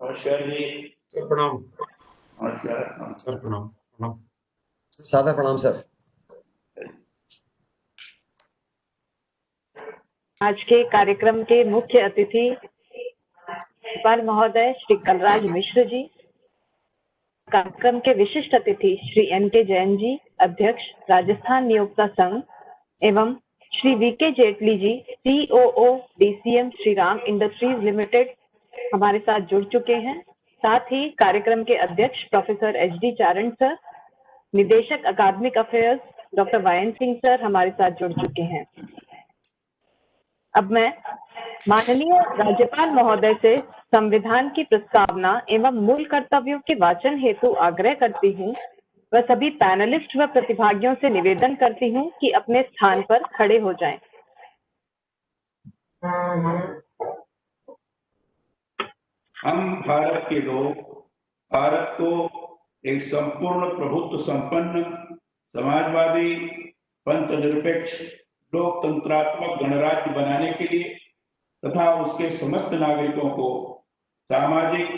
नमस्कार जी। सर प्रणाम। नमस्कार। सर प्रणाम प्रणाम। सादर प्रणाम सर। आज के कार्यक्रम के मुख्य अतिथि राज्यपाल महोदय श्री कलराज मिश्र जी, कार्यक्रम के विशिष्ट अतिथि श्री NK जैन जी, अध्यक्ष राजस्थान नियोक्ता संघ, एवं Shri VK Jaitley ji, COO DCM Shriram industries limited हमारे साथ जुड़ चुके हैं। साथ ही कार्यक्रम के अध्यक्ष प्रोफेसर HD चारण सर, निदेशक अकादमिक affairs doctor YN Singh sir हमारे साथ जुड़ चुके हैं। अब मैं माननीय राज्यपाल महोदय से संविधान की प्रस्तावना एवं मूल कर्तव्यों के वाचन हेतु आग्रह करती हूँ व सभी पैनलिस्ट व प्रतिभागियों से निवेदन करती हूँ कि अपने स्थान पर खड़े हो जाएं। हम भारत के लोग भारत को एक संपूर्ण प्रभुत्व संपन्न समाजवादी पंथनिरपेक्ष लोकतंत्रात्मक गणराज्य बनाने के लिए तथा उसके समस्त नागरिकों को सामाजिक,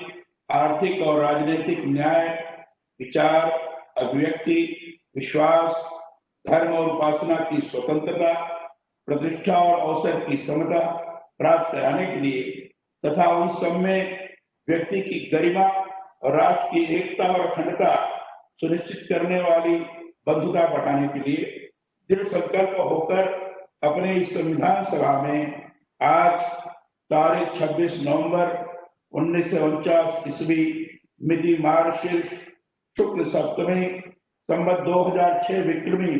आर्थिक और राजनीतिक न्याय, विचार, अभिव्यक्ति, विश्वास, धर्म और उपासना की स्वतंत्रता, प्रतिष्ठा और अवसर की समता प्राप्त कराने के लिए तथा उन सब में व्यक्ति की गरिमा और राष्ट्र की एकता और अखंडता सुनिश्चित करने वाली बंधुता बढ़ाने के लिए दृढ़ संकल्प होकर अपने इस संविधान सभा में आज तारीख 26 नवंबर 1949 ईस्वी मिति मार्गशीर्ष शुक्ल सप्तमी संवत 2006 विक्रमी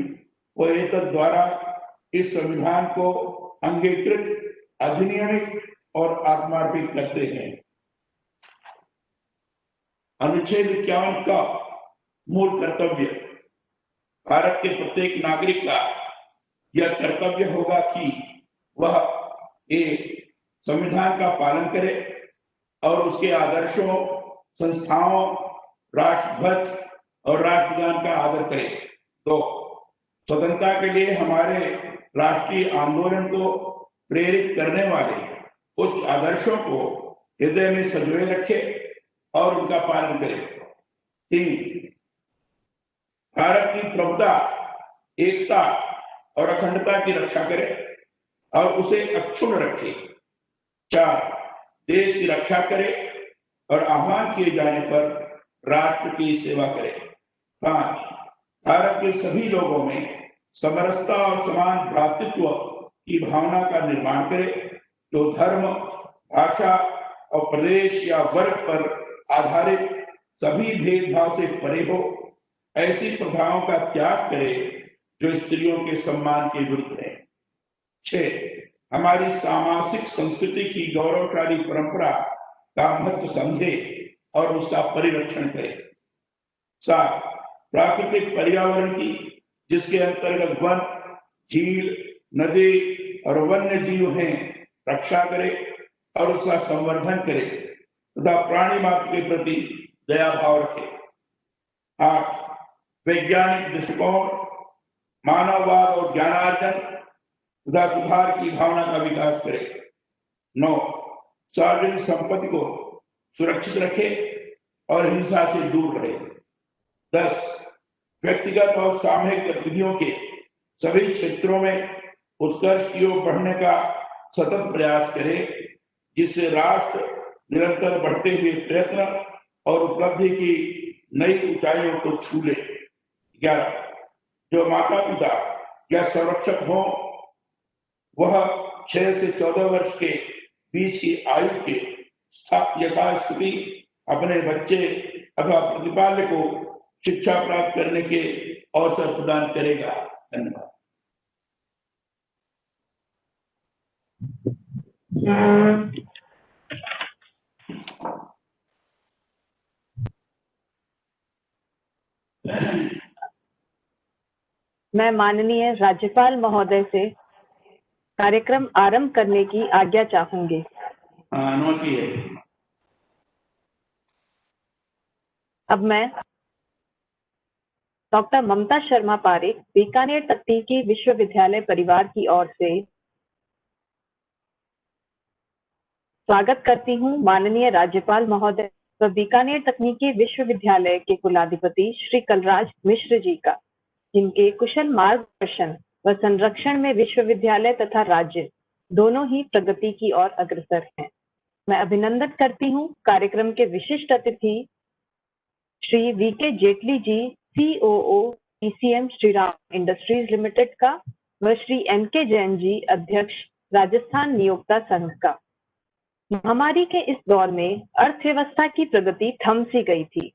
व एतद द्वारा इस संविधान को अंगीकृत, अधिनियमित और आत्मार्पित करते हैं। अनुच्छेद 51 का मूल कर्तव्य। भारत के प्रत्येक नागरिक का यह कर्तव्य होगा कि वह एक संविधान का पालन करे और उसके आदर्शों, संस्थाओं, राष्ट्रध्वज और राष्ट्रगान का आदर करे। 2. स्वतंत्रता के लिए हमारे राष्ट्रीय आंदोलन को प्रेरित करने वाले उच्च आदर्शों को हृदय में संजोए रखे और उनका पालन करे। 3. भारत की प्रभुता, एकता और अखंडता की रक्षा करे और उसे अक्षुण्ण रखे। 4. देश की रक्षा करे और आह्वान किए जाने पर राष्ट्र की सेवा करे। 5. भारत के सभी लोगों में समरसता और समान भ्रातृत्व की भावना का निर्माण करे, जो धर्म, भाषा और प्रदेश या वर्ग पर आधारित सभी भेदभाव से परे हो। ऐसी प्रथाओं का त्याग करे जो स्त्रियों के सम्मान के विरुद्ध है। 6. हमारी सामाजिक संस्कृति की गौरवशाली परंपरा का महत्व समझे और उसका परिरक्षण करे। 7. प्राकृतिक पर्यावरण की, जिसके अंतर्गत वन, झील, नदी और वन्य जीव हैं, रक्षा करे और उसका संवर्धन करे तथा प्राणी मात्र के प्रति दया भाव रखे। 8. वैज्ञानिक दृष्टिकोण, मानववाद और ज्ञानार्जन तथा सुधार की भावना का विकास करे। 9. सार्वजनिक संपत्ति को सुरक्षित रखे और हिंसा से दूर रहे। 10. व्यक्तिगत और सामूहिक गतिविधियों के सभी क्षेत्रों में उत्कर्ष की ओर बढ़ने का सतत प्रयास करे, जिससे राष्ट्र निरंतर बढ़ते हुए प्रयत्न और उपलब्धि की नई ऊंचाइयों को छू ले। 11. जो माता पिता या संरक्षक हो, वह 6 से 14 वर्ष के बीच की आयु के यथास्थिति अपने बच्चे अथवा प्रतिपाल्य को शिक्षा प्राप्त करने के अवसर प्रदान करेगा। धन्यवाद। मैं माननीय राज्यपाल महोदय से कार्यक्रम आरंभ करने की आज्ञा चाहूंगी। अनुमति है। अब मैं डॉक्टर ममता शर्मा पारिक, बीकानेर तकनीकी विश्वविद्यालय परिवार की ओर से स्वागत करती हूँ माननीय राज्यपाल महोदय व बीकानेर तकनीकी विश्वविद्यालय के कुलाधिपति श्री कलराज मिश्र जी का, जिनके कुशल मार्गदर्शन व संरक्षण में विश्वविद्यालय तथा राज्य दोनों ही प्रगति की ओर अग्रसर हैं। मैं अभिनंदन करती हूँ कार्यक्रम के विशिष्ट अतिथि Shri VK Jaitley ji, COO DCM Shriram industries limited का, व श्री NK जैन जी, अध्यक्ष राजस्थान नियोक्ता संघ का। महामारी के इस दौर में अर्थव्यवस्था की प्रगति थम सी गई थी।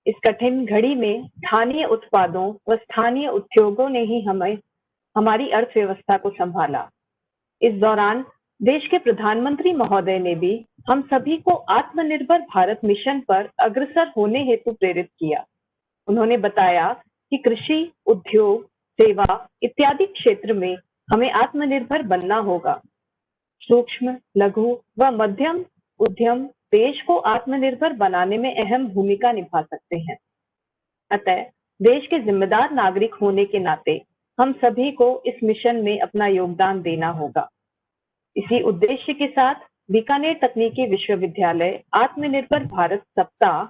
इस कठिन घड़ी में स्थानीय उत्पादों व स्थानीय उद्योगों ने ही हमारी अर्थव्यवस्था को संभाला। इस दौरान देश के प्रधानमंत्री महोदय ने भी हम सभी को आत्मनिर्भर भारत मिशन पर अग्रसर होने हेतु प्रेरित किया। उन्होंने बताया कि कृषि, उद्योग, सेवा इत्यादि क्षेत्र में हमें आत्मनिर्भर बनना होगा। सूक्ष्म, लघु व मध्यम उद्यम देश को आत्मनिर्भर बनाने में अहम भूमिका निभा सकते हैं। अतः देश के जिम्मेदार नागरिक होने के नाते हम सभी को इस मिशन में अपना योगदान देना होगा। इसी उद्देश्य के साथ बीकानेर तकनीकी विश्वविद्यालय आत्मनिर्भर भारत सप्ताह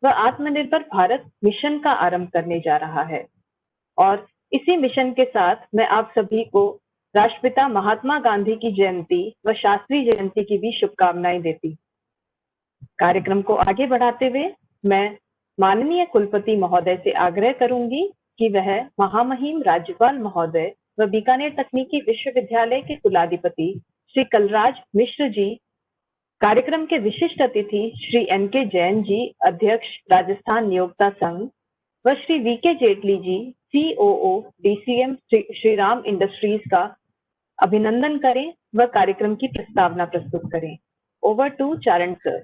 व आत्मनिर्भर भारत मिशन का आरंभ करने जा रहा है और इसी मिशन के साथ मैं आप सभी को राष्ट्रपिता महात्मा गांधी की जयंती व शास्त्री जयंती की भी शुभकामनाएं देती। कार्यक्रम को आगे बढ़ाते हुए मैं माननीय कुलपति महोदय से आग्रह करूंगी कि वह महामहिम राज्यपाल महोदय व बीकानेर तकनीकी विश्वविद्यालय के कुलाधिपति श्री कलराज मिश्र जी, कार्यक्रम के विशिष्ट अतिथि श्री NK जैन जी, अध्यक्ष राजस्थान नियोक्ता संघ, व Shri VK Jaitley ji, COO DCM Shriram industries का अभिनंदन करें व कार्यक्रम की प्रस्तावना प्रस्तुत करें। Over to Charan sir.